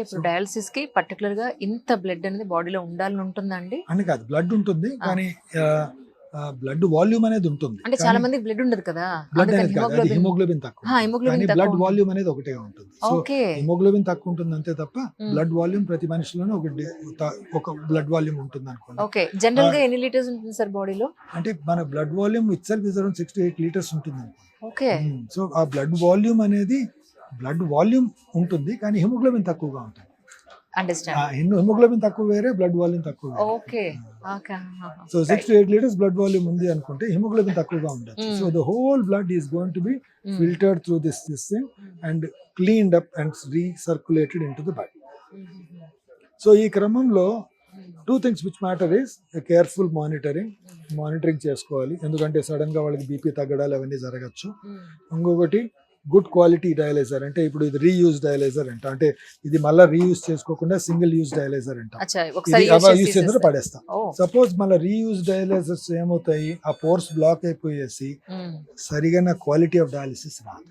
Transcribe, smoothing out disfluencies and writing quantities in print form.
ఇప్పుడు డయాలసిస్ కి పర్టికులర్ గా ఇంత బ్లడ్ అనేది బాడీలో ఉండాలని ఉంటుందండి? అని కాదు, బ్లడ్ ఉంటుంది కానీ బ్లడ్ వాల్యూమ్ అనేది ఉంటుంది. అంటే చాలా మందికి బ్లడ్ ఉండదు కదా, బ్లడ్ అందుకని అనేది కాదు, అది హిమోగ్లోబిన్ తక్కువ ఉంటుంది. కానీ హిమోగ్లోబిన్ బ్లడ్ తక్కువ వాల్యూమ్ అనేది ఒకటే ఉంటుంది. సో ఓకే హిమోగ్లోబిన్ తక్కువ ఉంటుంది అంతే తప్ప బ్లడ్ వాల్యూమ్ ప్రతి మనిషిలోనే ఒక బ్లడ్ వాల్యూమ్ ఉంటుంది అనుకోండి. ఓకే. జనరల్ గా ఎన్ని లీటర్స్ ఉంటుంది సార్ బాడీలో? అంటే మన blood volume it self is around 6 to 8 litres ఉంటుంది అనుకోండి. ఓకే. సో ఆ బ్లడ్ వాల్యూమ్ అనేది బ్లడ్ వాల్యూమ్ ఉంటుంది కానీ హిమోగ్లోబిన్ తక్కువగా ఉంటుంది. అండర్స్టాండ్. హిమోగ్లోబిన్ తక్కువ వేరే, బ్లడ్ వాల్యూమ్ తక్కువ వేరే. Okay okay. So 6 to 8 litres blood volume ఉంది అనుకుంటే హిమోగ్లోబిన్ తక్కువగా ఉండొచ్చు. So the whole blood is going to be filtered through this thing and cleaned up and recirculated in to the body. So ఈ క్రమంలో 2 things which matter is careful monitoring చేసుకోవాలి, ఎందుకంటే sudden గా వాళ్ళకి బీపీ తగ్గడాలు అవన్నీ జరగచ్చు. ఇంకొకటి గుడ్ క్వాలిటీ డయాలైజర్, అంటే ఇప్పుడు ఇది రీయూజ్ డయాలైజర్ అంట, అంటే ఇది మళ్ళీ రీయూజ్ చేసుకోకుండా సింగిల్ యూజ్ డయాలైజర్ అంట. యూజ్ చేసిన పడేస్తాం. సపోజ్ మళ్ళీ రీయూజ్ డయాలైజర్స్ ఏమవుతాయి, ఆ పోర్స్ బ్లాక్ అయిపోయేసి సరిగా క్వాలిటీ ఆఫ్ డయాలిసిస్ రాదు.